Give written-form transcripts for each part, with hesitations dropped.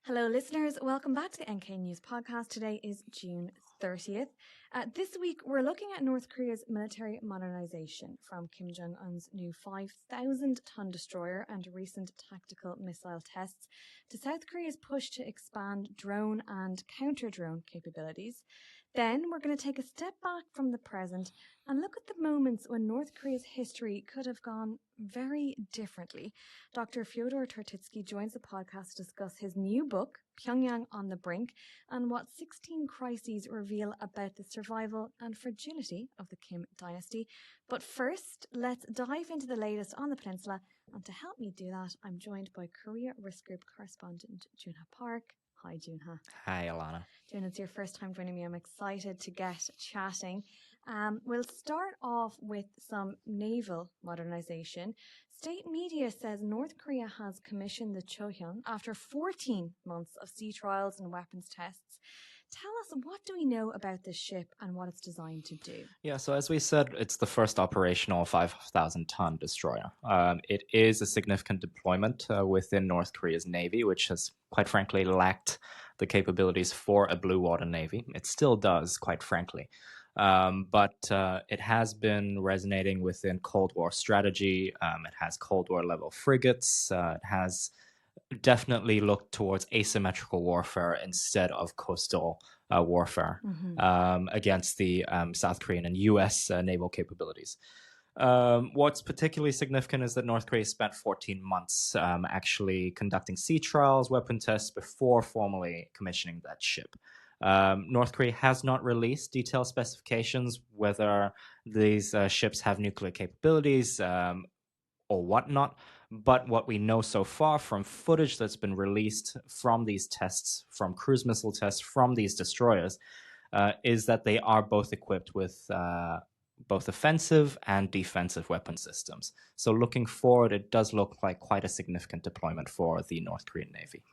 Hello, listeners. Welcome back to the NK News podcast. Today is June 30th. This week, we're looking at North Korea's military modernization, from Kim Jong Un's new 5,000-ton destroyer and recent tactical missile tests to South Korea's push to expand drone and counter-drone capabilities. Then we're going to take a step back from the present and look at the moments when North Korea's history could have gone very differently. Dr. Fyodor Tertitskiy joins the podcast to discuss his new book, Pyongyang on the Brink, and what 16 crises reveal about the survival and fragility of the Kim dynasty. But first, let's dive into the latest on the peninsula. And to help me do that, I'm joined by Korea Risk Group Correspondent Joon Park. Hi, Joon. Hi, Alana. Joon, it's your first time joining me. I'm excited to get chatting. We'll start off with some naval modernization. State media says North Korea has commissioned the Choe Hyon after 14 months of sea trials and weapons tests. Tell us, what do we know about this ship and what it's designed to do? Yeah, so as we said, it's the first operational 5,000-ton destroyer. It is a significant deployment within North Korea's Navy, which has, quite frankly, lacked the capabilities for a blue water Navy. It still does, quite frankly. But it has been resonating within Cold War strategy. It has Cold War level frigates. It has definitely looked towards asymmetrical warfare instead of coastal warfare against the South Korean and U.S. Naval capabilities. What's particularly significant is that North Korea spent 14 months actually conducting sea trials, weapon tests before formally commissioning that ship. North Korea has not released detailed specifications whether these ships have nuclear capabilities or whatnot. But what we know so far from footage that's been released from these tests, from cruise missile tests, from these destroyers, is that they are both equipped with both offensive and defensive weapon systems. So looking forward, it does look like quite a significant deployment for the North Korean Navy.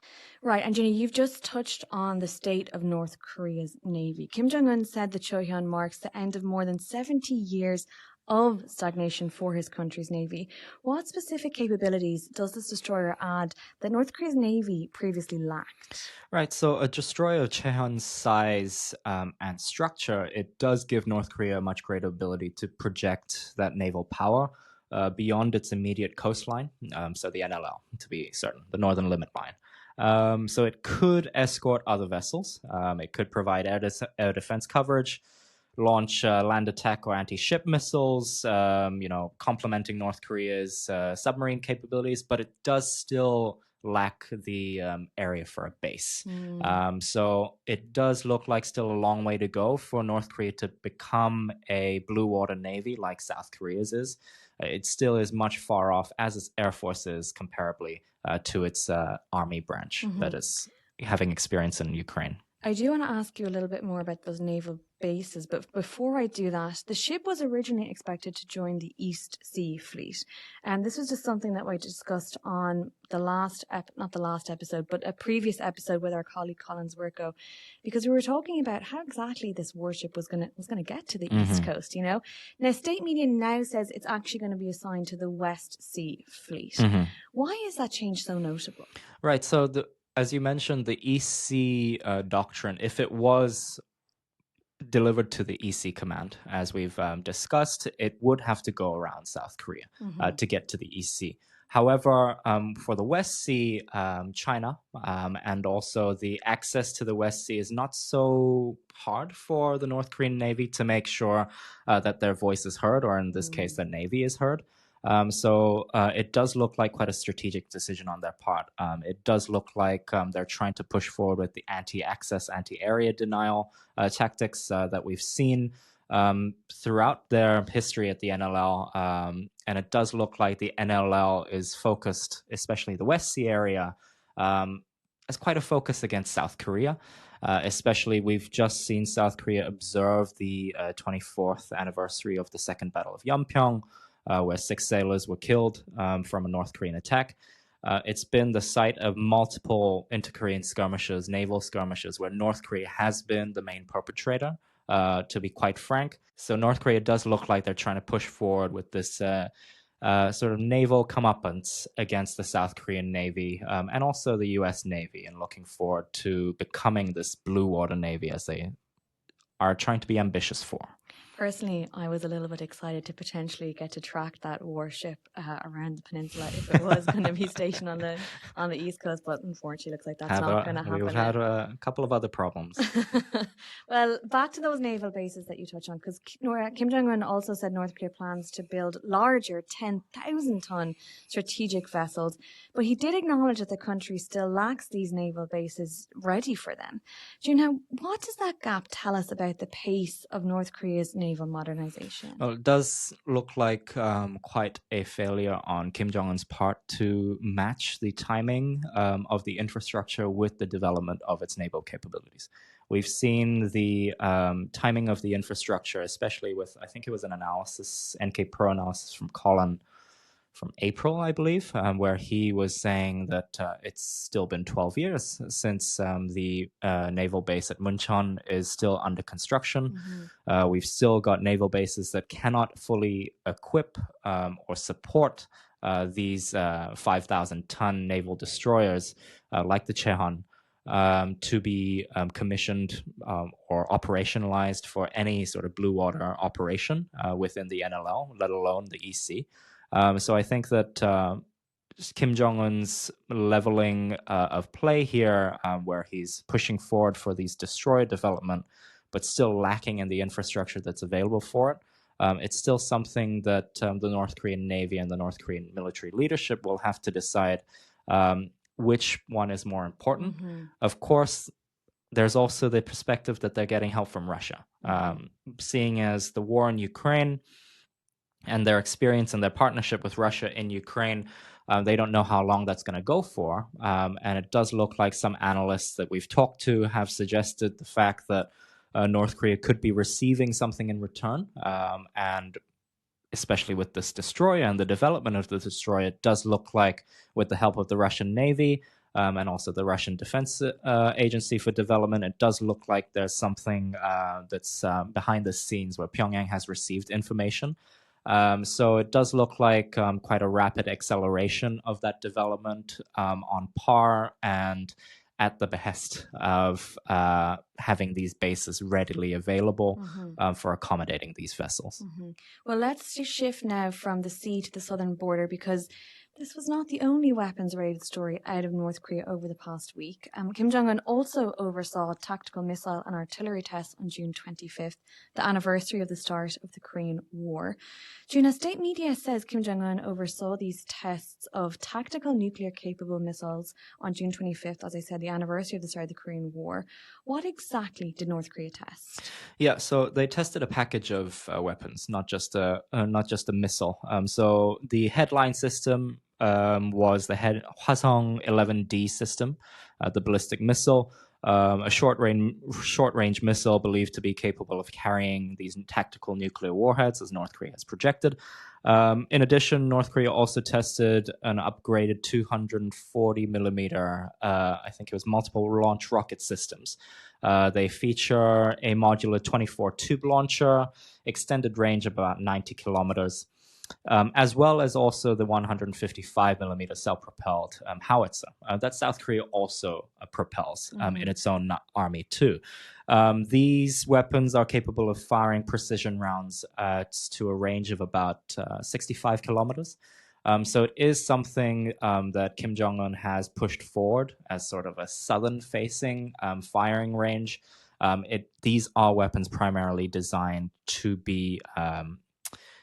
Right, and Jenny, you've just touched on the state of North Korea's Navy. Kim Jong Un said the Choe Hyon marks the end of more than 70 years of stagnation for his country's Navy. What specific capabilities does this destroyer add that North Korea's Navy previously lacked? Right, so a destroyer of Choe Hyon's size and structure, it does give North Korea a much greater ability to project that naval power beyond its immediate coastline, so the NLL, to be certain, the Northern Limit Line. So it could escort other vessels. It could provide air defense coverage, launch land attack or anti-ship missiles, complementing North Korea's submarine capabilities, but it does still lack the area for a base. So it does look like still a long way to go for North Korea to become a blue water Navy like South Korea's is. It still is much far off, as its Air Force is comparably to its Army branch that is having experience in Ukraine. I do want to ask you a little bit more about those naval bases, but before I do that, the ship was originally expected to join the East Sea Fleet. And this was just something that we discussed on not the last episode, but a previous episode with our colleague Collins Worko, because we were talking about how exactly this warship was going to get to the East Coast, you know? Now, state media now says it's actually going to be assigned to the West Sea Fleet. Why is that change so notable? Right, so as you mentioned, the EC doctrine, if it was delivered to the EC command, as we've discussed, it would have to go around South Korea to get to the EC. However, for the West Sea, China, and also the access to the West Sea is not so hard for the North Korean Navy to make sure that their voice is heard, or in this case, the Navy is heard. So it does look like quite a strategic decision on their part. It does look like they're trying to push forward with the anti-access, anti-area denial tactics that we've seen throughout their history at the NLL. And it does look like the NLL is focused, especially the West Sea area, as quite a focus against South Korea. Especially, we've just seen South Korea observe the 24th anniversary of the Second Battle of Yeonpyeong, where 6 sailors were killed from a North Korean attack. It's been the site of multiple inter-Korean skirmishes, naval skirmishes, where North Korea has been the main perpetrator, to be quite frank. So North Korea does look like they're trying to push forward with this sort of naval comeuppance against the South Korean Navy and also the US Navy, and looking forward to becoming this blue water Navy as they are trying to be ambitious for. Personally, I was a little bit excited to potentially get to track that warship around the peninsula if it was going to be stationed on the East Coast, but unfortunately, looks like that's not going to happen. We've had a couple of other problems. Well, back to those naval bases that you touched on, because Kim Jong Un also said North Korea plans to build larger 10,000-ton strategic vessels, but he did acknowledge that the country still lacks these naval bases ready for them. Joon, what does that gap tell us about the pace of North Korea's naval modernization? Well, it does look like quite a failure on Kim Jong Un's part to match the timing of the infrastructure with the development of its naval capabilities. We've seen the timing of the infrastructure, especially with, I think it was an analysis, NK Pro analysis from Colin from April, I believe, where he was saying that it's still been 12 years since the naval base at Muncheon is still under construction. Mm-hmm. We've still got naval bases that cannot fully equip or support these 5,000-ton naval destroyers like the Choe Hyon to be commissioned or operationalized for any sort of blue water operation within the NLL, let alone the EC. So I think that Kim Jong-un's leveling of play here, where he's pushing forward for these destroyer development, but still lacking in the infrastructure that's available for it, it's still something that the North Korean Navy and the North Korean military leadership will have to decide which one is more important. Mm-hmm. Of course, there's also the perspective that they're getting help from Russia, seeing as the war in Ukraine and their experience and their partnership with Russia in Ukraine, they don't know how long that's going to go for. And it does look like some analysts that we've talked to have suggested the fact that North Korea could be receiving something in return. And especially with this destroyer and the development of the destroyer, it does look like with the help of the Russian Navy and also the Russian Defense Agency for Development, it does look like there's something that's behind the scenes where Pyongyang has received information. So it does look like quite a rapid acceleration of that development on par and at the behest of having these bases readily available for accommodating these vessels. Mm-hmm. Well, let's just shift now from the sea to the southern border, because this was not the only weapons-related story out of North Korea over the past week. Kim Jong Un also oversaw tactical missile and artillery tests on June 25th, the anniversary of the start of the Korean War. Joon, state media says Kim Jong Un oversaw these tests of tactical nuclear-capable missiles on June 25th, as I said, the anniversary of the start of the Korean War. What exactly did North Korea test? Yeah, so they tested a package of weapons, not just a missile. So the headline system was the Hwasong 11D system, the ballistic missile, a short-range missile believed to be capable of carrying these tactical nuclear warheads, as North Korea has projected. In addition, North Korea also tested an upgraded 240 millimeter, I think it was multiple launch rocket systems. They feature a modular 24 tube launcher, extended range of about 90 kilometers. As well as also the 155 millimeter self-propelled howitzer that South Korea also propels in its own army too. These weapons are capable of firing precision rounds to a range of about 65 kilometers. So it is something that Kim Jong Un has pushed forward as sort of a southern-facing firing range. These are weapons primarily designed to be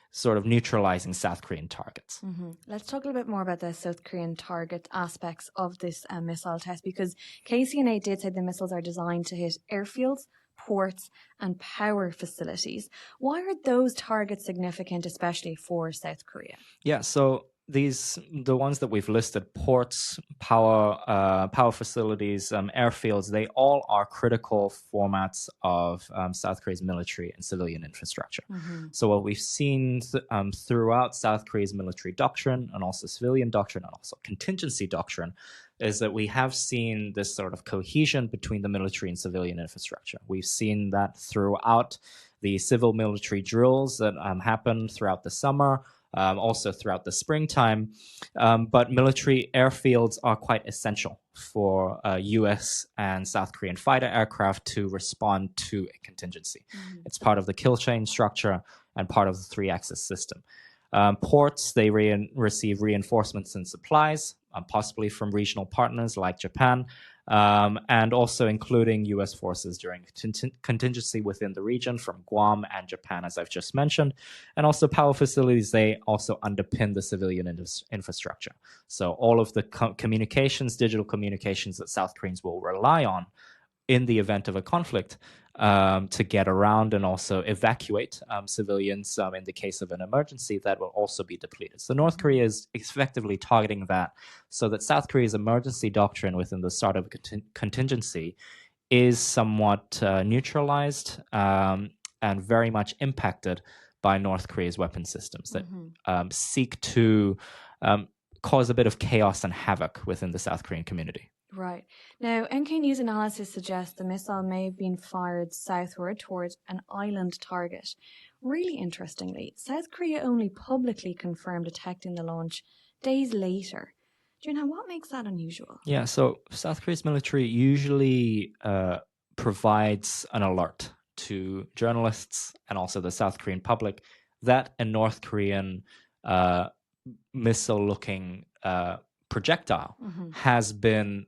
sort of neutralizing South Korean targets. Mm-hmm. Let's talk a little bit more about the South Korean target aspects of this missile test, because KCNA did say the missiles are designed to hit airfields, ports, and power facilities. Why are those targets significant, especially for South Korea? Yeah, so the ones that we've listed, ports, power facilities, airfields, they all are critical formats of South Korea's military and civilian infrastructure. So what we've seen throughout South Korea's military doctrine and also civilian doctrine and also contingency doctrine is that we have seen this sort of cohesion between the military and civilian infrastructure. We've seen that throughout the civil military drills that happened throughout the summer. also throughout the springtime. But military airfields are quite essential for US and South Korean fighter aircraft to respond to a contingency. It's part of the kill chain structure and part of the three-axis system. Ports, they receive reinforcements and supplies, possibly from regional partners like Japan, and also including U.S. forces during contingency within the region from Guam and Japan, as I've just mentioned. And also power facilities, they also underpin the civilian infrastructure. So all of the communications, digital communications that South Koreans will rely on in the event of a conflict to get around and also evacuate civilians in the case of an emergency, that will also be depleted. So North Korea is effectively targeting that so that South Korea's emergency doctrine within the start of a contingency is somewhat neutralized and very much impacted by North Korea's weapon systems that seek to cause a bit of chaos and havoc within the South Korean community. Right. Now, NK News analysis suggests the missile may have been fired southward towards an island target. Really interestingly, South Korea only publicly confirmed detecting the launch days later. Joon, what makes that unusual? Yeah, so South Korea's military usually provides an alert to journalists and also the South Korean public that a North Korean missile-looking projectile has been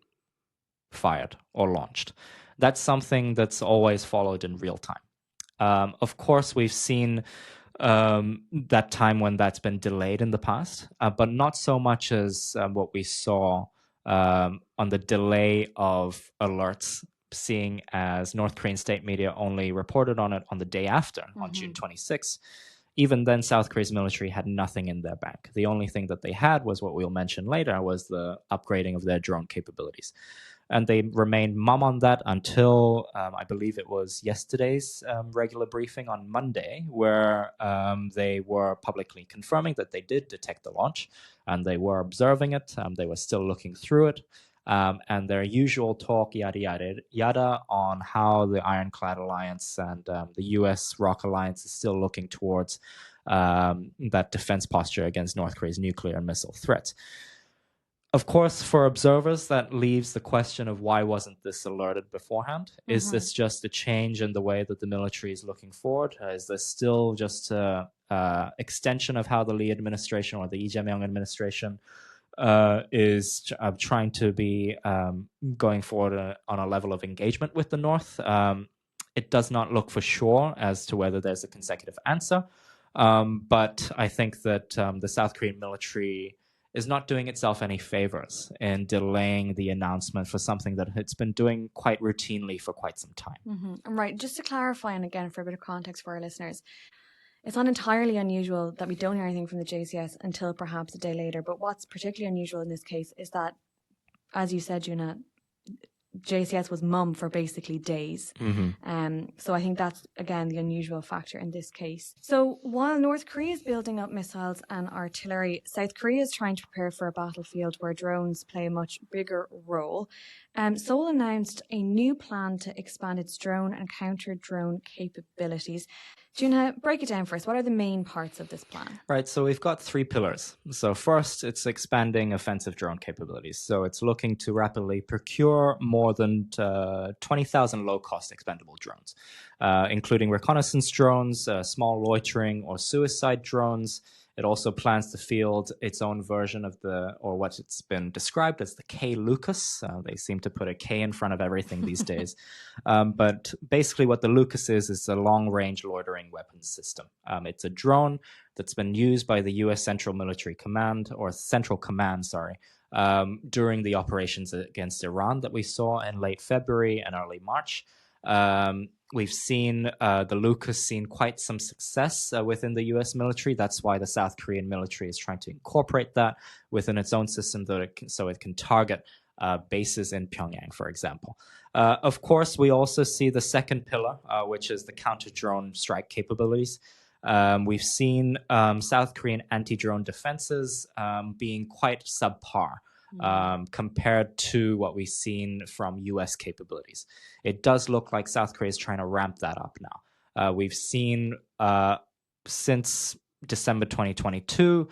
fired or launched. That's something that's always followed in real time. Of course, we've seen that time when that's been delayed in the past, but not so much as what we saw on the delay of alerts, seeing as North Korean state media only reported on it on the day after, on June 26th. Even then, South Korea's military had nothing in their bank. The only thing that they had was what we'll mention later, was the upgrading of their drone capabilities. And they remained mum on that until, I believe it was yesterday's regular briefing on Monday, where they were publicly confirming that they did detect the launch, and they were observing it. They were still looking through it. And their usual talk, yada, yada, yada, on how the Ironclad Alliance and the U.S. ROC Alliance is still looking towards that defense posture against North Korea's nuclear and missile threats. Of course, for observers, that leaves the question of why wasn't this alerted beforehand? Is this just a change in the way that the military is looking forward? Is this still just an extension of how the Lee administration or the Lee Jae-myung administration is trying to be going forward on a level of engagement with the North? It does not look for sure as to whether there's a consecutive answer. But I think that the South Korean military is not doing itself any favors in delaying the announcement for something that it's been doing quite routinely for quite some time. Right. Just to clarify, and again, for a bit of context for our listeners, it's not entirely unusual that we don't hear anything from the JCS until perhaps a day later. But what's particularly unusual in this case is that, as you said, Joon, JCS was mum for basically days. So I think that's, again, the unusual factor in this case. So while North Korea is building up missiles and artillery, South Korea is trying to prepare for a battlefield where drones play a much bigger role. Seoul announced a new plan to expand its drone and counter-drone capabilities. Joon, break it down for us. What are the main parts of this plan? Right, so we've got three pillars. So first, it's expanding offensive drone capabilities. So it's looking to rapidly procure more than 20,000 low-cost expendable drones, including reconnaissance drones, small loitering or suicide drones. It also plans to field its own version of what it's been described as the K-Lucas. They seem to put a K in front of everything these days. But basically what the Lucas is a long-range loitering weapons system. It's a drone that's been used by the U.S. Central Command, during the operations against Iran that we saw in late February and early March. We've seen the Lucas seen quite some success within the U.S. military. That's why the South Korean military is trying to incorporate that within its own system so it can target bases in Pyongyang, for example. Of course, we also see the second pillar, which is the counter-drone strike capabilities. We've seen South Korean anti-drone defenses being quite subpar compared to what we've seen from U.S. capabilities. It does look like South Korea is trying to ramp that up now. We've seen since December 2022,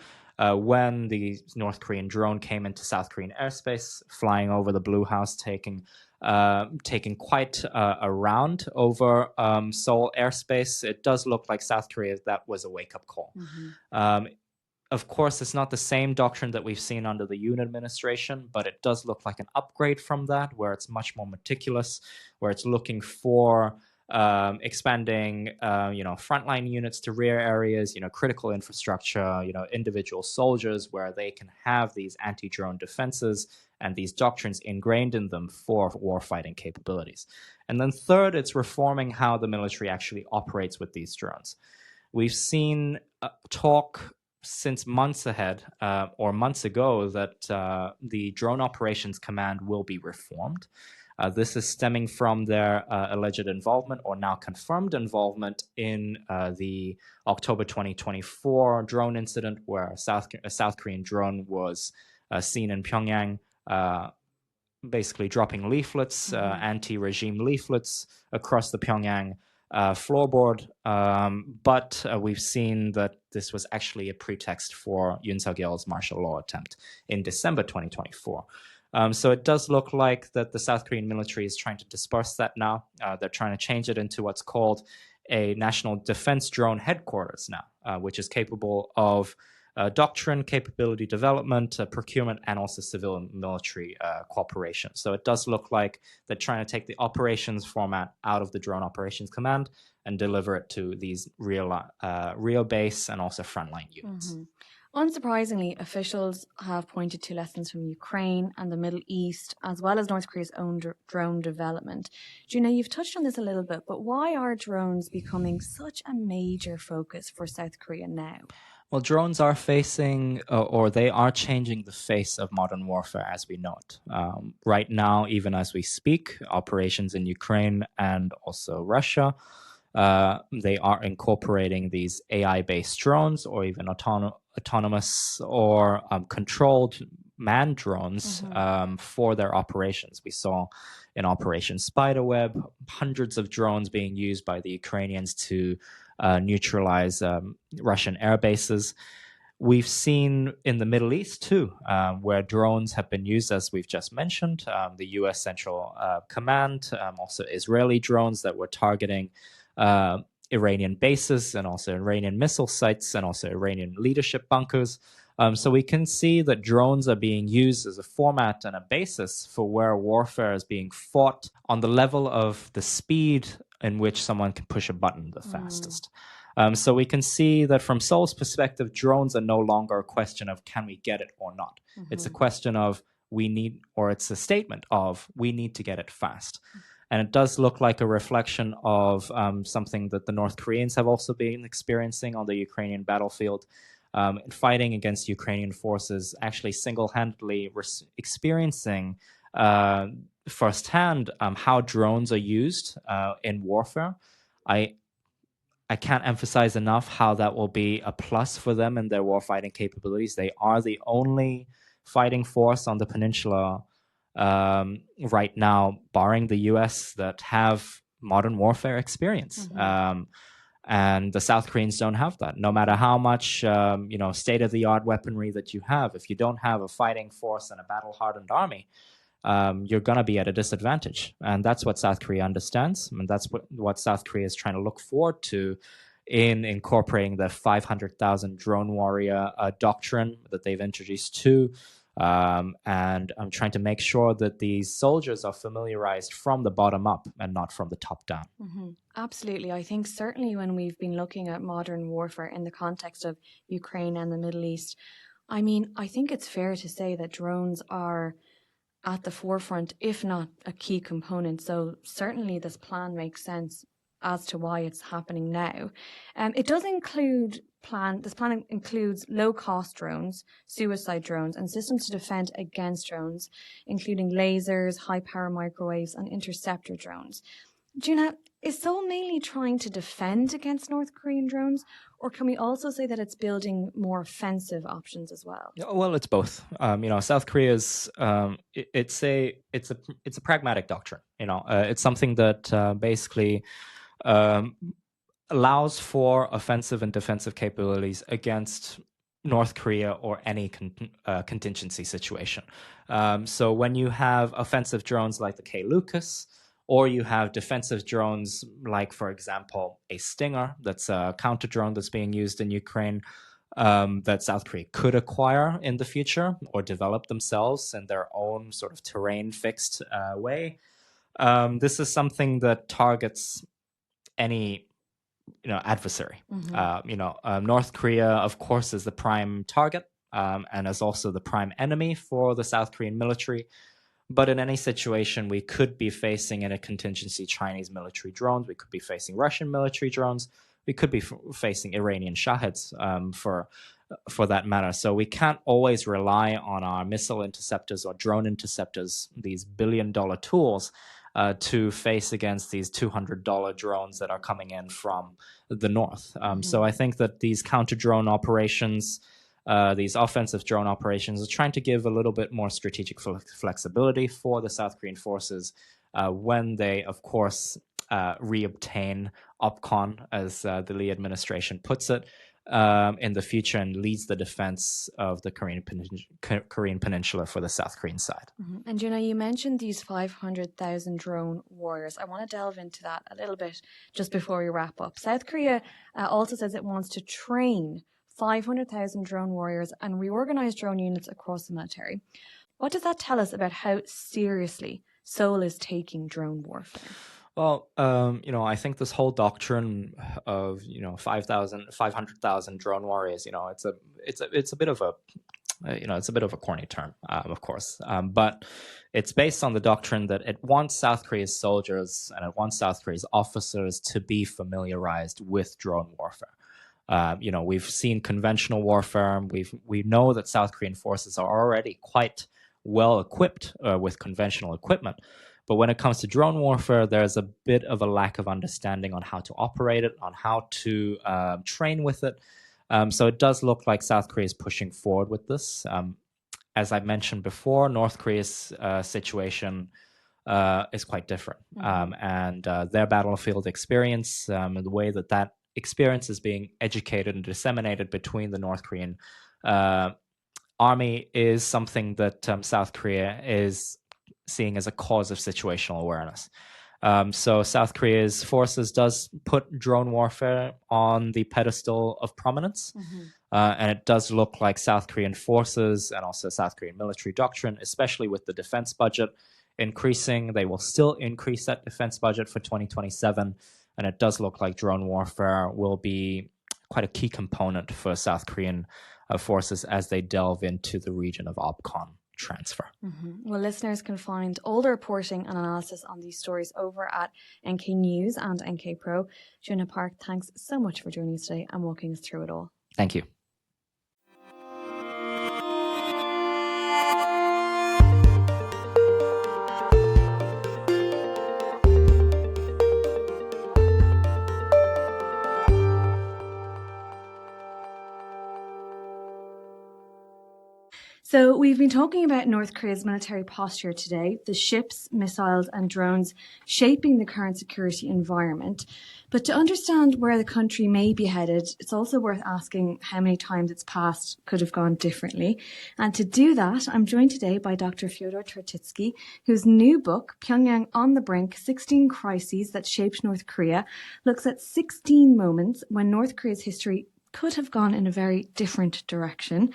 when the North Korean drone came into South Korean airspace, flying over the Blue House, taking quite a round over Seoul airspace. It does look like South Korea, that was a wake-up call. Of course, it's not the same doctrine that we've seen under the Yoon administration, but it does look like an upgrade from that, where it's much more meticulous, where it's looking for expanding, frontline units to rear areas, critical infrastructure, individual soldiers, where they can have these anti-drone defenses and these doctrines ingrained in them for warfighting capabilities. And then third, it's reforming how the military actually operates with these drones. We've seen talk since months ahead or months ago that the Drone Operations Command will be reformed. This is stemming from their alleged involvement, or now confirmed involvement, in the October 2024 drone incident, where a South Korean drone was seen in Pyongyang, basically dropping leaflets, anti-regime leaflets, across the Pyongyang floorboard. But we've seen that this was actually a pretext for Yoon Suk-yeol's martial law attempt in December 2024. So it does look like that the South Korean military is trying to disperse that now. They're trying to change it into what's called a national defense drone headquarters now, which is capable of doctrine, capability development, procurement, and also civil military cooperation. So it does look like they're trying to take the operations format out of the Drone Operations Command and deliver it to these real base and also frontline units. Unsurprisingly, officials have pointed to lessons from Ukraine and the Middle East, as well as North Korea's own drone development. Joon, you've touched on this a little bit, but why are drones becoming such a major focus for South Korea now? Well, drones are facing, or they are changing the face of modern warfare as we know it. Right now, even as we speak, operations in Ukraine and also Russia, they are incorporating these AI-based drones, or even autonomous or controlled manned drones for their operations. We saw in Operation Spiderweb hundreds of drones being used by the Ukrainians to neutralize Russian air bases. We've seen in the Middle East too, where drones have been used, as we've just mentioned, the U.S. Central Command, also Israeli drones that were targeting Iranian bases and also Iranian missile sites and also Iranian leadership bunkers. So we can see that drones are being used as a format and a basis for where warfare is being fought on the level of the speed in which someone can push a button the fastest. So we can see that from Seoul's perspective, drones are no longer a question of can we get it or not. It's a question of it's a statement of we need to get it fast. And it does look like a reflection of something that the North Koreans have also been experiencing on the Ukrainian battlefield, fighting against Ukrainian forces, actually single-handedly experiencing firsthand how drones are used in warfare. I can't emphasize enough how that will be a plus for them in their warfighting capabilities. They are the only fighting force on the peninsula right now, barring the US, that have modern warfare experience. And the South Koreans don't have that. No matter how much state-of-the-art weaponry that you have, if you don't have a fighting force and a battle-hardened army, you're going to be at a disadvantage. And that's what South Korea understands. And that's what South Korea is trying to look forward to in incorporating the 500,000 drone warrior doctrine that they've introduced too. And I'm trying to make sure that these soldiers are familiarized from the bottom up and not from the top down. Absolutely. I think certainly when we've been looking at modern warfare in the context of Ukraine and the Middle East, I mean, I think it's fair to say that drones are at the forefront, if not a key component. So certainly this plan makes sense as to why it's happening now. It does include this plan includes low-cost drones, suicide drones, and systems to defend against drones, including lasers, high-power microwaves, and interceptor drones. Joon, is Seoul mainly trying to defend against North Korean drones, or can we also say that it's building more offensive options as well? Well, it's both. South Korea's it's a pragmatic doctrine. It's something that basically allows for offensive and defensive capabilities against North Korea or any contingency situation. So when you have offensive drones like the K-Lucas, or you have defensive drones like, for example, a Stinger, that's a counter drone that's being used in Ukraine, that South Korea could acquire in the future or develop themselves in their own sort of terrain-fixed way. This is something that targets any adversary. North Korea, of course, is the prime target and is also the prime enemy for the South Korean military. But in any situation, we could be facing in a contingency Chinese military drones. We could be facing Russian military drones. We could be facing Iranian Shaheds for that matter. So we can't always rely on our missile interceptors or drone interceptors, these billion-dollar tools, to face against these $200 drones that are coming in from the north. So I think that these counter-drone operations, these offensive drone operations, are trying to give a little bit more strategic flexibility for the South Korean forces when they, of course, reobtain OPCON, as the Lee administration puts it, in the future, and leads the defense of the Korean Peninsula for the South Korean side. And you mentioned these 500,000 drone warriors. I want to delve into that a little bit just before we wrap up. South Korea also says it wants to train 500,000 drone warriors and reorganize drone units across the military. What does that tell us about how seriously Seoul is taking drone warfare? Well, I think this whole doctrine of 500,000 drone warriors, it's a bit of a it's a bit of a corny term, of course, but it's based on the doctrine that it wants South Korea's soldiers and it wants South Korea's officers to be familiarized with drone warfare. We've seen conventional warfare. We know that South Korean forces are already quite well equipped with conventional equipment. But when it comes to drone warfare, there's a bit of a lack of understanding on how to operate it, on how to train with it. So it does look like South Korea is pushing forward with this. As I mentioned before, North Korea's situation is quite different. And their battlefield experience, and the way that experience is being educated and disseminated between the North Korean army is something that South Korea is seeing as a cause of situational awareness. So South Korea's forces does put drone warfare on the pedestal of prominence. And it does look like South Korean forces and also South Korean military doctrine, especially with the defense budget increasing, they will still increase that defense budget for 2027. And it does look like drone warfare will be quite a key component for South Korean forces as they delve into the region of OPCON transfer. Well, listeners can find all the reporting and analysis on these stories over at NK News and NK Pro. Joon Park, thanks so much for joining us today and walking us through it all. Thank you. So we've been talking about North Korea's military posture today, the ships, missiles and drones shaping the current security environment. But to understand where the country may be headed, it's also worth asking how many times its past could have gone differently. And to do that, I'm joined today by Dr. Fyodor Tertitskiy, whose new book, Pyongyang on the Brink, 16 Crises That Shaped North Korea, looks at 16 moments when North Korea's history could have gone in a very different direction.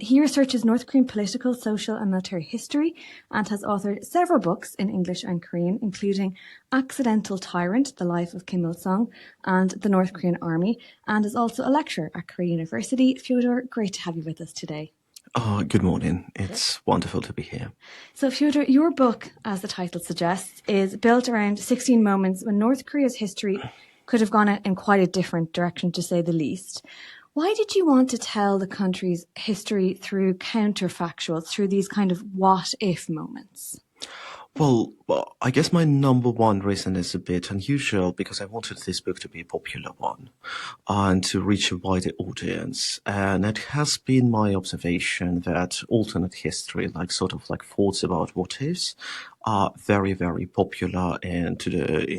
He researches North Korean political, social and military history and has authored several books in English and Korean, including Accidental Tyrant, The Life of Kim Il-sung and the North Korean Army, and is also a lecturer at Korea University. Fyodor, great to have you with us today. Oh, good morning. It's wonderful to be here. So, Fyodor, your book, as the title suggests, is built around 16 moments when North Korea's history could have gone in quite a different direction, to say the least. Why did you want to tell the country's history through counterfactuals, through these kind of what-if moments? Well, I guess my number one reason is a bit unusual because I wanted this book to be a popular one and to reach a wider audience. And it has been my observation that alternate history, like sort of like thoughts about what ifs, are very, very popular in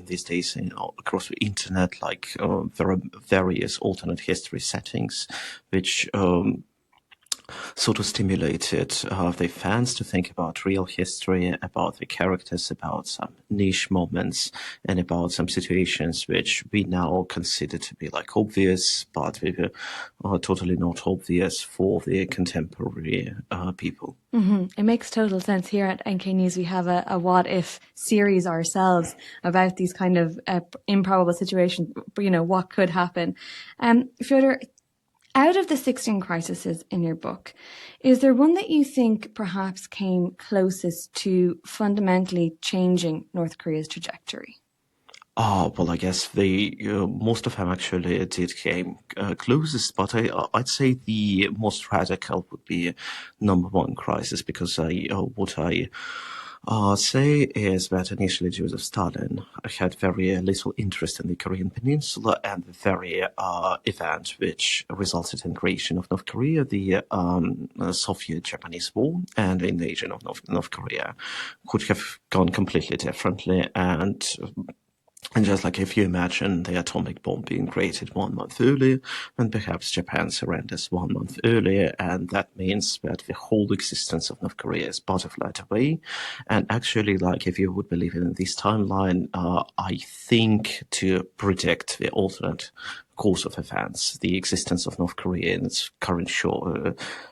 these days across the internet. Like there are various alternate history settings which sort of stimulated the fans to think about real history, about the characters, about some niche moments, and about some situations which we now consider to be like obvious, but are totally not obvious for the contemporary people. Mm-hmm. It makes total sense. Here at NK News, we have a what if series ourselves about these kind of improbable situations, what could happen. Fyodor, out of the 16 crises in your book, is there one that you think perhaps came closest to fundamentally changing North Korea's trajectory? Well, I guess most of them actually did came closest, but I'd say the most radical would be number one crisis because what I say is that initially Joseph Stalin had very little interest in the Korean Peninsula, and the very event which resulted in creation of North Korea, the Soviet-Japanese War and the invasion of North Korea, could have gone completely differently. And just like if you imagine the atomic bomb being created 1 month earlier, and perhaps Japan surrenders 1 month earlier, and that means that the whole existence of North Korea is butterflied away. And actually, like if you would believe in this timeline, I think to predict the alternate course of events, the existence of North Korea in its current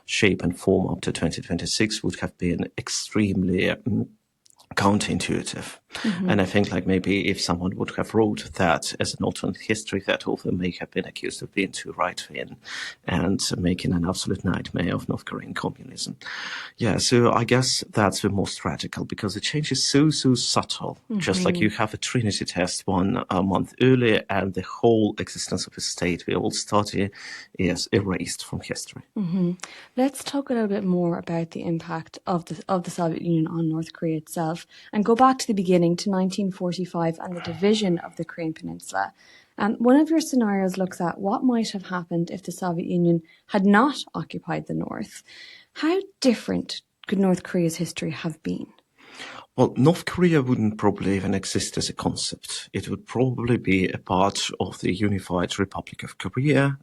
shape and form up to 2026 would have been extremely counterintuitive. Mm-hmm. And I think like maybe if someone would have wrote that as an alternate history, that author may have been accused of being too right-wing and making an absolute nightmare of North Korean communism. Yeah, so I guess that's the most radical because the change is so subtle. Mm-hmm. Just like you have a Trinity test 1 month earlier and the whole existence of a state we all study is erased from history. Mm-hmm. Let's talk a little bit more about the impact of the Soviet Union on North Korea itself and go back to the beginning to 1945 and the division of the Korean Peninsula. One of your scenarios looks at what might have happened if the Soviet Union had not occupied the North. How different could North Korea's history have been? Well, North Korea wouldn't probably even exist as a concept. It would probably be a part of the unified Republic of Korea,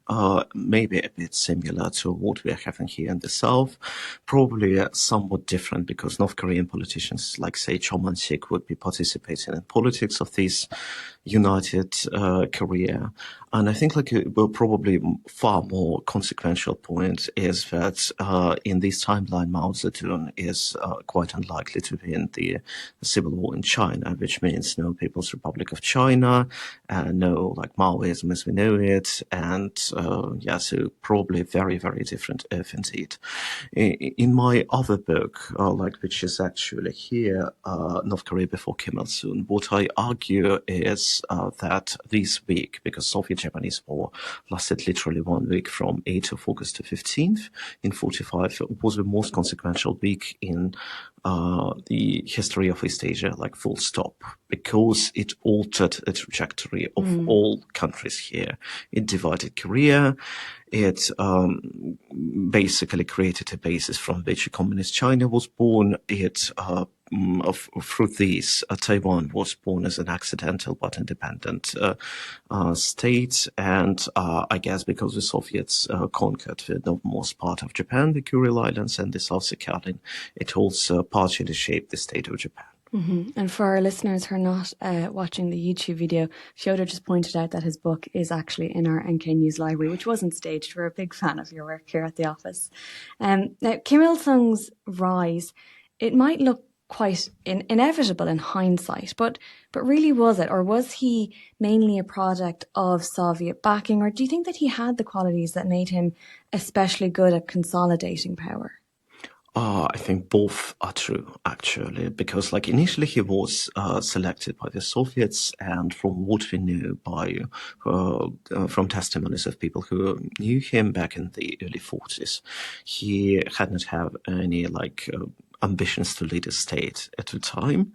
maybe a bit similar to what we're having here in the South, probably somewhat different because North Korean politicians like, say, Choe Hyon would be participating in politics of this united Korea. And I think like a probably far more consequential point is that in this timeline, Mao Zedong is quite unlikely to win the civil war in China, which means no People's Republic of China, no like Maoism as we know it, and so probably very, very different if indeed. In my other book, which is actually here, North Korea before Kim Il-sung, what I argue is that this week, because Soviet-Japanese War lasted literally 1 week from 8th of August to 15th in 45, was the most consequential week in the history of East Asia, like full stop, because it altered the trajectory of all countries here. It divided Korea. It basically created a basis from which communist China was born. It through these, Taiwan was born as an accidental but independent state, and I guess because the Soviets conquered the northernmost part of Japan, the Kuril Islands and the South Sakhalin, it also partially shaped the state of Japan. Mm-hmm. And for our listeners who are not watching the YouTube video, Fyodor just pointed out that his book is actually in our NK News library, which wasn't staged. We're a big fan of your work here at the office. Now, Kim Il-sung's rise, it might look quite inevitable in hindsight, but really was it? Or was he mainly a product of Soviet backing? Or do you think that he had the qualities that made him especially good at consolidating power? I think both are true, actually, because like initially he was selected by the Soviets, and from what we know from testimonies of people who knew him back in the early 40s, he had not had any ambitions to lead a state at the time.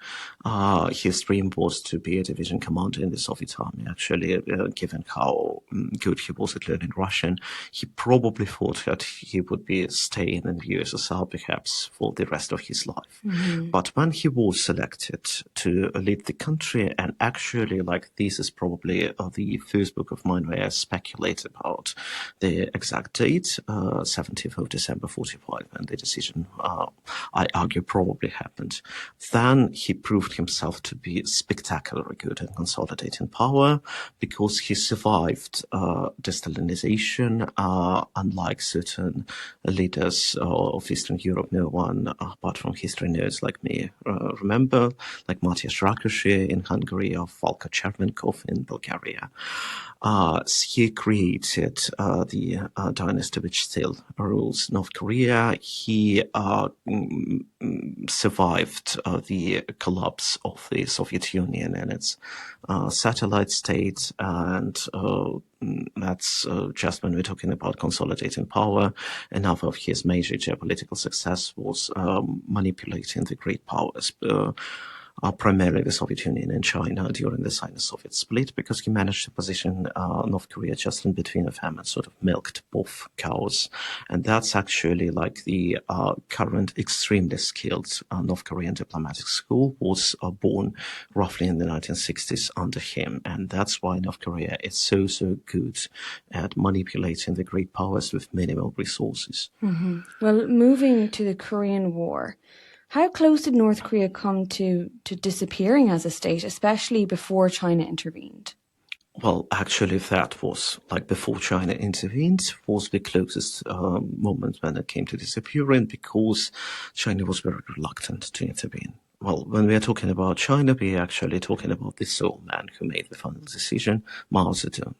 His dream was to be a division commander in the Soviet army. Actually, given how good he was at learning Russian, he probably thought that he would be staying in the USSR perhaps for the rest of his life. Mm-hmm. But when he was selected to lead the country, and actually, like, this is probably the first book of mine where I speculate about the exact date, 17th of December 45, and the decision, I argue, probably happened. Then he proved himself to be spectacularly good at consolidating power because he survived de-Stalinization, unlike certain leaders of Eastern Europe. No one, apart from history nerds like me, remember, like Matyas Rákosi in Hungary or Volker Chervenkov in Bulgaria. He created the dynasty which still rules North Korea. He survived the collapse of the Soviet Union and its satellite states, and that's just when we're talking about consolidating power. Another of his major geopolitical success was manipulating the great powers, primarily the Soviet Union and China during the Sino-Soviet split, because he managed to position North Korea just in between of them and sort of milked both cows. And that's actually like the current extremely skilled North Korean diplomatic school was born roughly in the 1960s under him. And that's why North Korea is so good at manipulating the great powers with minimal resources. Mm-hmm. Well, moving to the Korean War, how close did North Korea come to disappearing as a state, especially before China intervened? Well, actually, that was, like, before China intervened, was the closest moment when it came to disappearing, because China was very reluctant to intervene. Well, when we are talking about China, we are actually talking about the sole man who made the final decision, Mao Zedong.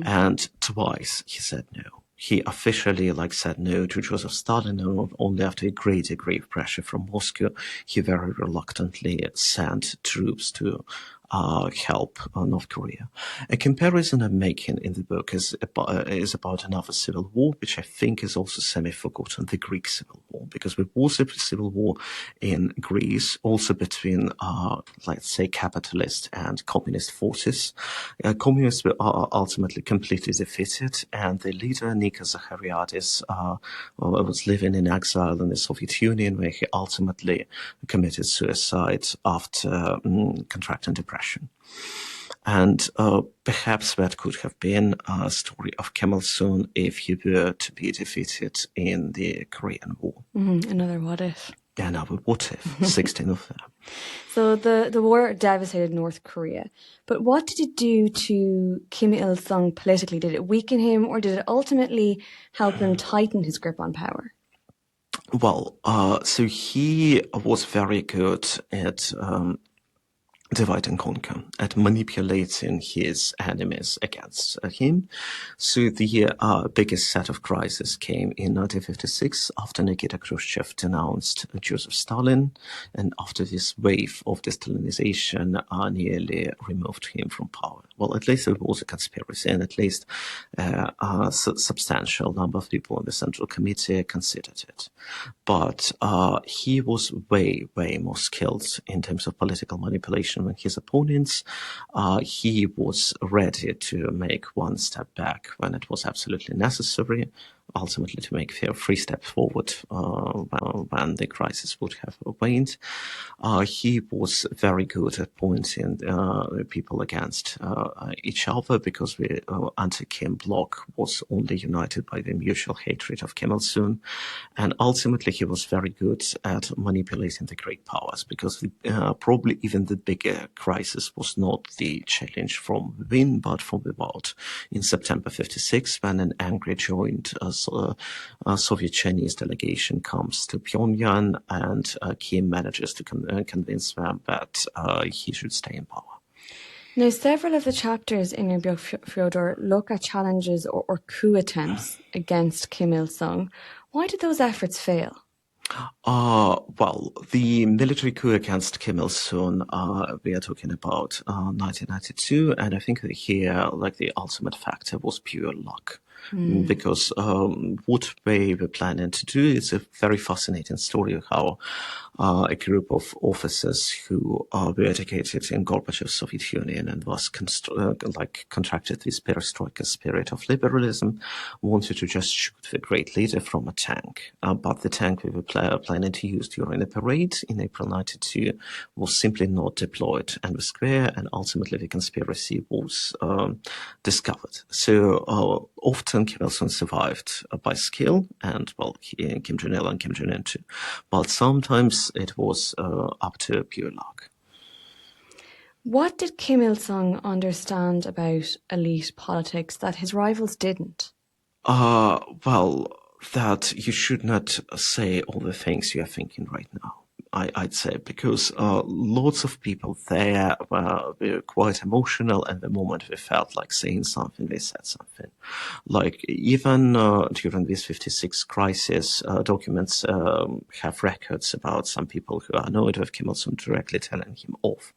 And twice he said no. He officially said no to Joseph Stalin, and only after a great degree of pressure from Moscow, he very reluctantly sent troops to help North Korea. A comparison I'm making in the book is about another civil war, which I think is also semi-forgotten, the Greek Civil War, because there was a civil war in Greece, also between, let's say, capitalist and communist forces. Communists were ultimately completely defeated, and the leader, Nikos Zachariadis, was living in exile in the Soviet Union, where he ultimately committed suicide after contracting depression. And perhaps that could have been a story of Kim Il-sung if he were to be defeated in the Korean War. Another what if. Another what if, 16 of them. So the war devastated North Korea. But what did it do to Kim Il-sung politically? Did it weaken him, or did it ultimately help him tighten his grip on power? Well, so he was very good at divide and conquer, at manipulating his enemies against him. So the biggest set of crises came in 1956 after Nikita Khrushchev denounced Joseph Stalin, and after this wave of de-Stalinization nearly removed him from power. Well, at least it was a conspiracy, and at least a substantial number of people in the Central Committee considered it. But he was way more skilled in terms of political manipulation than his opponents. He was ready to make one step back when it was absolutely necessary, ultimately to make 3 steps forward when the crisis would have waned. He was very good at pointing people against each other, because the anti-Kim bloc was only united by the mutual hatred of Kim Il-sung. And ultimately, he was very good at manipulating the great powers, because probably even the bigger crisis was not the challenge from within, but from without. In September 56, when an angry joint Soviet Chinese delegation comes to Pyongyang, and Kim manages to convince them that he should stay in power. Now, several of the chapters in your book, Fyodor, look at challenges or coup attempts against Kim Il-sung. Why did those efforts fail? Well, the military coup against Kim Il-sung, we are talking about 1992, and I think that here, the ultimate factor was pure luck. because what they were planning to do is a very fascinating story of how a group of officers who were educated in Gorbachev's Soviet Union and was contracted this perestroika spirit of liberalism, wanted to just shoot the great leader from a tank. But the tank we were planning to use during the parade in April 92 was simply not deployed and was square, and ultimately the conspiracy was discovered. So often Kim Il-sung survived by skill, and Kim Jong-il and Kim Jong-un too. But sometimes it was up to pure luck. What did Kim Il-sung understand about elite politics that his rivals didn't? That you should not say all the things you are thinking right now. I'd say, because lots of people there were quite emotional, and the moment they felt like saying something, they said something. Like even during this 56 crisis, documents have records about some people who are annoyed with Kim Il-sung directly telling him off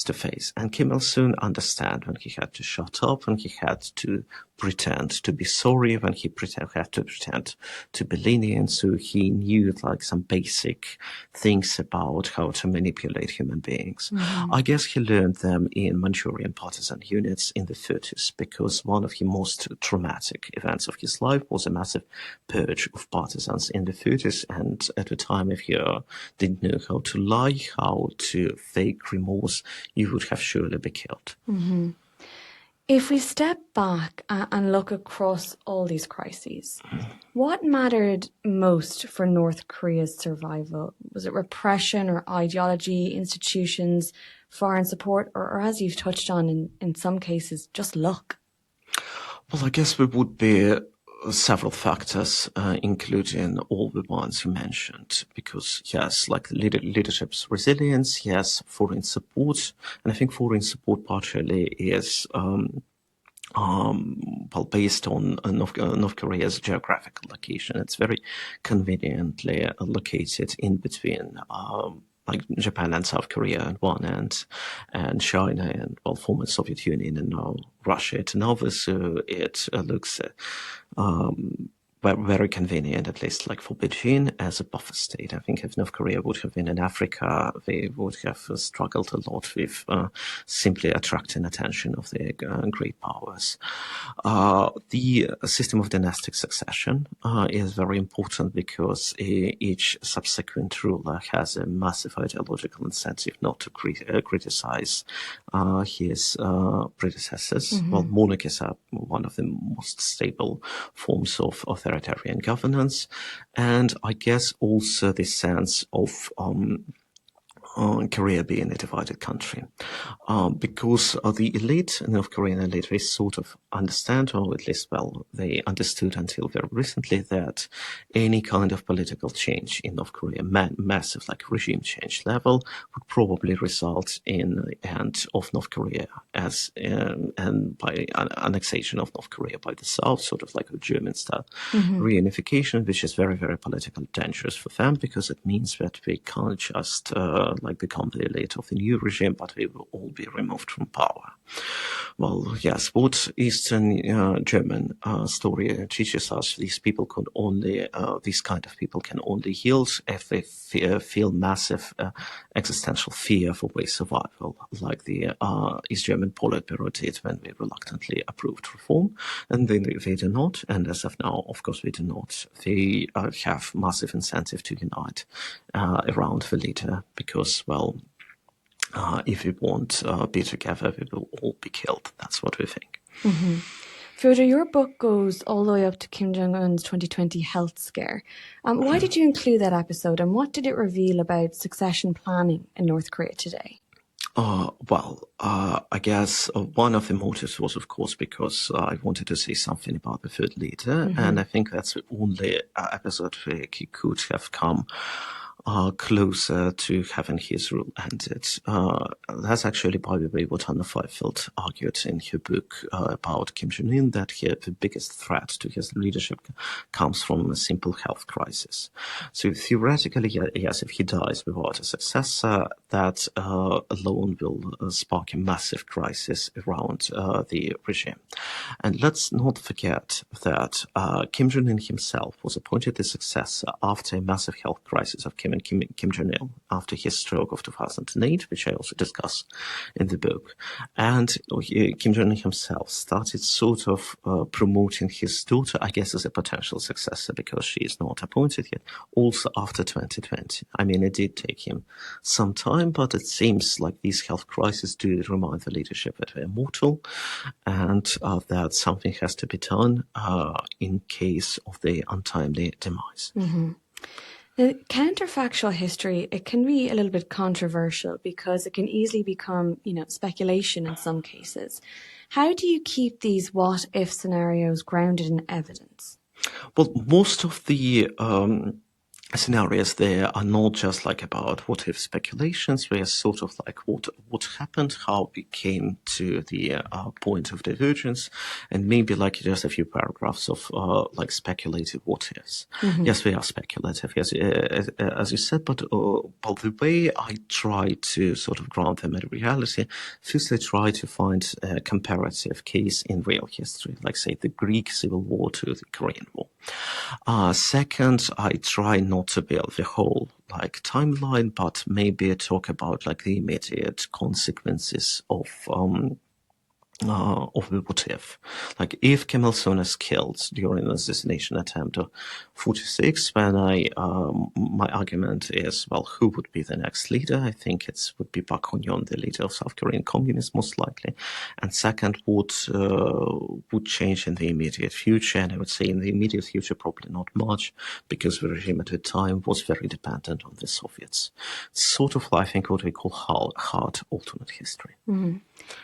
to face. And Kim Il-sung understand when he had to shut up, when he had to pretend to be sorry, when he had to pretend to be lenient. So he knew like some basic things about how to manipulate human beings. I guess he learned them in Manchurian partisan units in the 30s, because one of the most traumatic events of his life was a massive purge of partisans in the 30s. And at the time, if you didn't know how to lie, how to fake remorse, you would have surely been killed. If we step back and look across all these crises, what mattered most for North Korea's survival? Was it repression or ideology, institutions, foreign support, or as you've touched on in some cases, just luck? Well, I guess there would be several factors, including all the ones you mentioned, because yes, like leadership's resilience, yes, foreign support, and I think foreign support partially is based on North Korea's geographical location. It's very conveniently located in between like Japan and South Korea on one end, and China and former Soviet Union, and now Russia at another. So it looks very convenient, at least like for Beijing, as a buffer state. I think if North Korea would have been in Africa, they would have struggled a lot with simply attracting attention of the great powers. The system of dynastic succession is very important, because each subsequent ruler has a massive ideological incentive not to criticize his predecessors. Well, monarchies are one of the most stable forms of authoritarian governance, and I guess also the sense of Korea being a divided country, because the elite, North Korean elite, they sort of understand, or at least, they understood until very recently, that any kind of political change in North Korea, massive like regime change level, would probably result in the end of North Korea and by annexation of North Korea by the South, sort of like a German-style reunification, which is very, very politically dangerous for them, because it means that we can't just become the elite of the new regime, but we will all be removed from power. Well, yes, what Eastern German story teaches us, these people could only, these kind of people can only yield if they feel massive existential fear for their survival, like the East German Politburo did when they reluctantly approved reform. And then they do not, and as of now, of course, they do not. They have massive incentive to unite around the leader, because, if we won't be together, we will all be killed. That's what we think. Fyodor, your book goes all the way up to Kim Jong Un's 2020 health scare. Why did you include that episode, and what did it reveal about succession planning in North Korea today? I guess one of the motives was, of course, because I wanted to say something about the third leader, and I think that's the only episode where he could have come closer to having his rule ended. That's actually, by the way, what Anna Fifield argued in her book about Kim Jong Un, that the biggest threat to his leadership comes from a simple health crisis. So theoretically, yes, if he dies without a successor, that alone will spark a massive crisis around the regime. And let's not forget that Kim Jong Un himself was appointed the successor after a massive health crisis of Kim Jong-il, after his stroke of 2008, which I also discuss in the book. And Kim Jong-un himself started sort of promoting his daughter, I guess, as a potential successor, because she is not appointed yet, also after 2020. I mean, it did take him some time, but it seems like these health crises do remind the leadership that they're mortal, and that something has to be done in case of the untimely demise. Mm-hmm. The counterfactual history, it can be a little bit controversial because it can easily become, speculation in some cases. How do you keep these what-if scenarios grounded in evidence? Well, most of the scenarios there are not just like about what-if speculations. They are sort of like what happened, how we came to the point of divergence, and maybe like just a few paragraphs of like speculative what-ifs. Mm-hmm. Yes, they are speculative, yes, as you said, but the way I try to sort of ground them in reality, first I try to find a comparative case in real history, like say the Greek Civil War to the Korean War. Second, I try not to build the whole like timeline, but maybe talk about like the immediate consequences of the what-if. Like if Kim Il-sung is killed during the assassination attempt of 46, then my argument is, well, who would be the next leader? I think it would be Park Hoon-yeon, the leader of South Korean Communists, most likely. And second, what would change in the immediate future? And I would say in the immediate future, probably not much, because the regime at the time was very dependent on the Soviets. It's sort of, I think, what we call hard alternate history. Mm-hmm.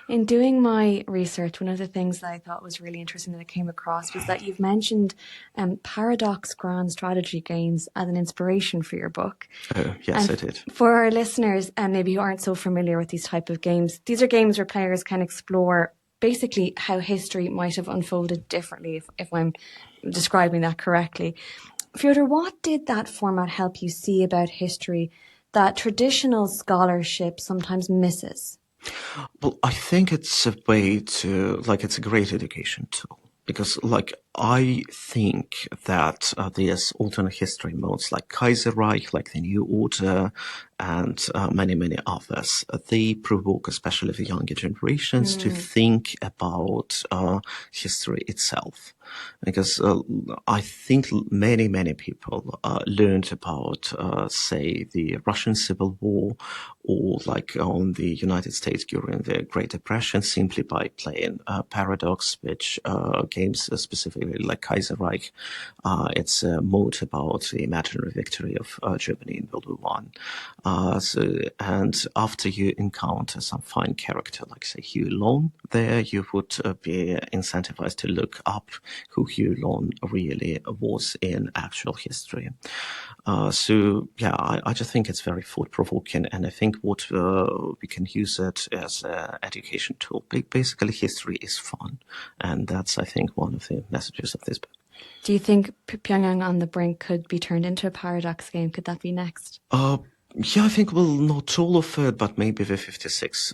In doing my research, one of the things that I thought was really interesting that I came across was that you've mentioned paradox grand strategy games as an inspiration for your book. Yes, I did. For our listeners, maybe who aren't so familiar with these type of games, these are games where players can explore basically how history might have unfolded differently, if I'm describing that correctly. Fyodor, what did that format help you see about history that traditional scholarship sometimes misses? Well, I think it's a way to, like, it's a great education tool. Because, like, I think that there's alternate history modes like Kaiserreich, like the New Order, and many, many others. They provoke, especially the younger generations, to think about history itself. Because I think many, many people learned about, say, the Russian Civil War, or like on the United States during the Great Depression, simply by playing Paradox, which games specifically like Kaiserreich. It's a mode about the imaginary victory of Germany in World War I. And after you encounter some fine character like, say, Huey Long, there you would be incentivized to look up who Huey Long really was in actual history. So, yeah, I just think it's very thought-provoking, and I think what we can use it as an education tool. Basically, history is fun, and that's, I think, one of the messages of this book. Do you think Pyongyang on the Brink could be turned into a paradox game? Could that be next? Yeah, I think, well, not all of it, but maybe the 56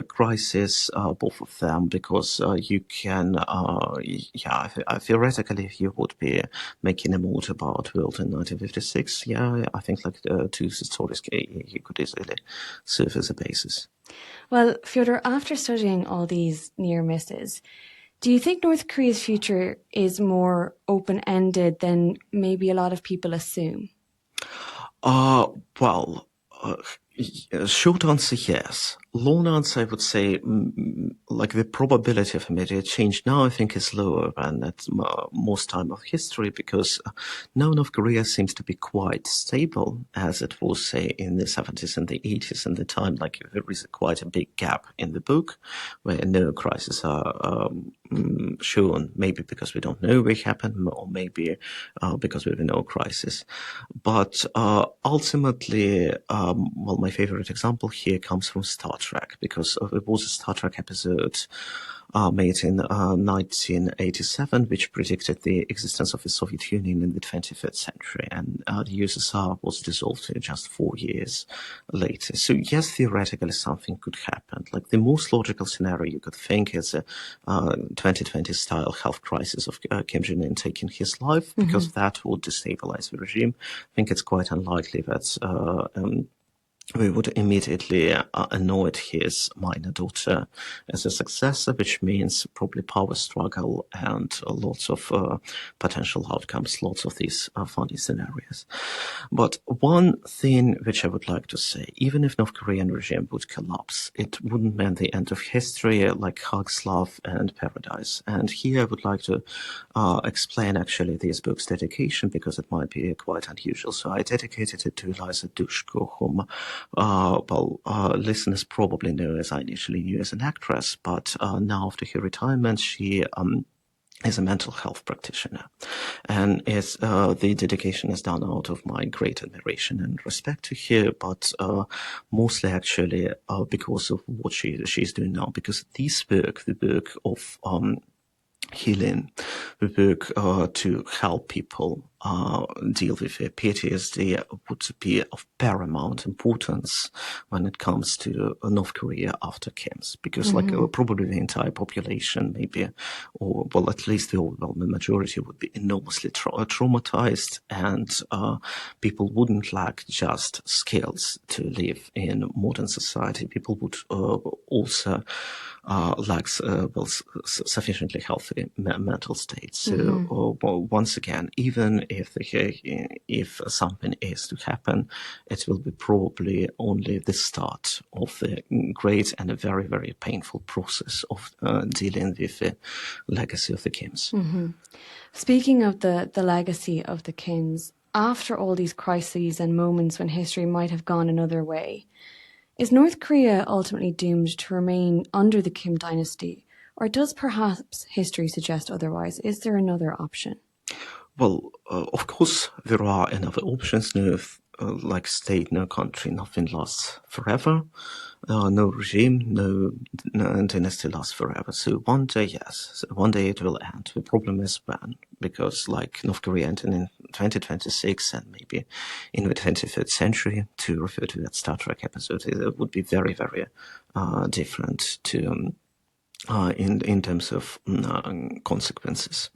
crisis, both of them, because you can, theoretically, if you would be making a mode about world in 1956, yeah, I think like two stories you could easily serve as a basis. Well, Fyodor, after studying all these near misses, do you think North Korea's future is more open-ended than maybe a lot of people assume? Short answer, yes. Long answer, I would say, like the probability of immediate change now, I think, is lower than at most time of history, because now North Korea seems to be quite stable, as it was, say, in the 70s and the 80s, and the time, like, there is quite a big gap in the book where no crises are shown, maybe because we don't know they happen, or maybe because we have no crisis. But ultimately, well, my favorite example here comes from Star Trek, because it was a Star Trek episode made in 1987, which predicted the existence of the Soviet Union in the 21st century, and the USSR was dissolved just 4 years later. So yes, theoretically something could happen. Like the most logical scenario you could think is a 2020 style health crisis of Kim Jong Un taking his life, because that would destabilize the regime. I think it's quite unlikely that we would immediately anoint his minor daughter as a successor, which means probably power struggle and lots of potential outcomes, lots of these funny scenarios. But one thing which I would like to say, even if North Korean regime would collapse, it wouldn't mean the end of history, like hugs, love, and paradise. And here I would like to explain actually this book's dedication, because it might be quite unusual. So I dedicated it to Eliza Dushku, whom listeners probably know as I initially knew as an actress, but now after her retirement, she is a mental health practitioner, and is the dedication is done out of my great admiration and respect to her, but mostly actually because of what she's doing now. Because this book, the book of healing, the book to help people deal with their PTSD, would be of paramount importance when it comes to North Korea after Kim's, because like probably the entire population, maybe, or well, at least the overwhelming majority would be enormously traumatized, and people wouldn't lack just skills to live in modern society. People would also lacks sufficiently healthy mental state. So once again, even if something is to happen, it will be probably only the start of the great and a very, very painful process of dealing with the legacy of the Kims. Speaking of the legacy of the Kims, after all these crises and moments when history might have gone another way, is North Korea ultimately doomed to remain under the Kim dynasty, or does perhaps history suggest otherwise? Is there another option? Well, of course, there are another options. No, like state, no country, nothing lasts forever. No regime, no dynasty lasts forever. So one day, yes, so one day it will end. The problem is when, because like North Korea entered in 2026 and maybe in the 23rd century, to refer to that Star Trek episode, it would be very, very different to in terms of consequences.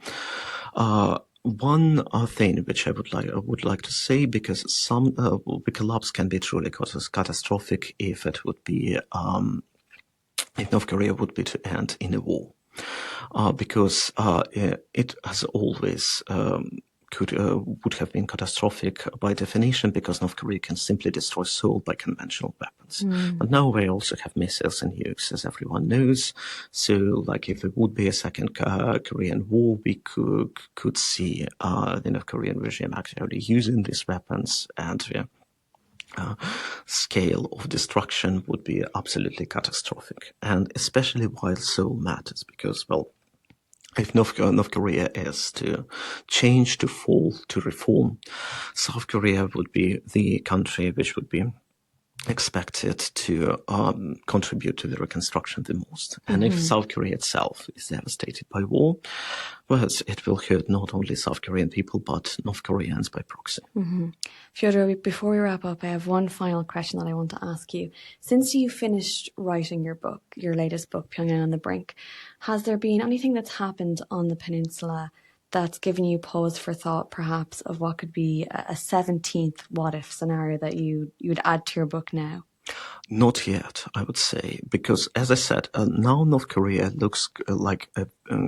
One thing which I would like to say, because the collapse can be truly catastrophic if it would be if North Korea would be to end in a war, because it has always would have been catastrophic by definition, because North Korea can simply destroy Seoul by conventional weapons. But now they also have missiles and nukes, as everyone knows. So, like, if there would be a second Korean war, we could see the North Korean regime actually using these weapons, and scale of destruction would be absolutely catastrophic. And especially while Seoul matters, because, well, if North Korea is to change, to fall, to reform, South Korea would be the country which would be expected to contribute to the reconstruction the most. And if South Korea itself is devastated by war, well, it will hurt not only South Korean people, but North Koreans by proxy. Fyodor, before we wrap up, I have one final question that I want to ask you. Since you finished writing your book, your latest book, Pyongyang on the Brink, has there been anything that's happened on the peninsula that's given you pause for thought, perhaps, of what could be a 17th what-if scenario that you'd add to your book now? Not yet, I would say, because as I said, now North Korea looks like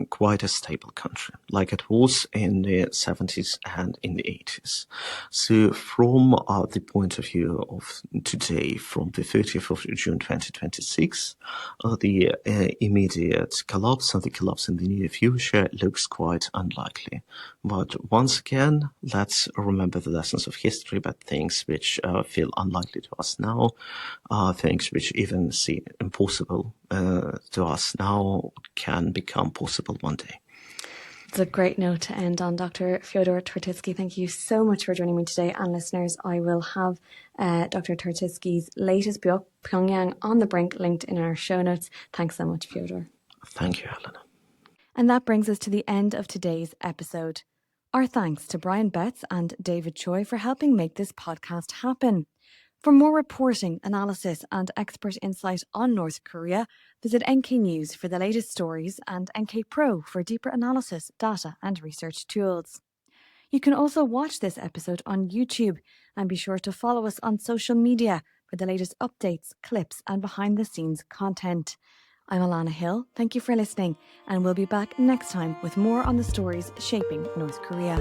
quite a stable country, like it was in the 70s and in the 80s. So from the point of view of today, from the 30th of June 2026, the immediate collapse and the collapse in the near future looks quite unlikely. But once again, let's remember the lessons of history, that things which feel unlikely to us now are things which even seem impossible to us now can become possible one day. It's a great note to end on. Dr. Fyodor Tertitskiy, thank you so much for joining me today. And listeners, I will have Dr. Tertitskiy's latest book, Pyongyang on the Brink, linked in our show notes. Thanks so much, Fyodor. Thank you, Helena. And that brings us to the end of today's episode. Our thanks to Brian Betts and David Choe for helping make this podcast happen. For more reporting, analysis and expert insight on North Korea, visit NK News for the latest stories and NK Pro for deeper analysis, data and research tools. You can also watch this episode on YouTube and be sure to follow us on social media for the latest updates, clips and behind-the-scenes content. I'm Alana Hill, thank you for listening, and we'll be back next time with more on the stories shaping North Korea.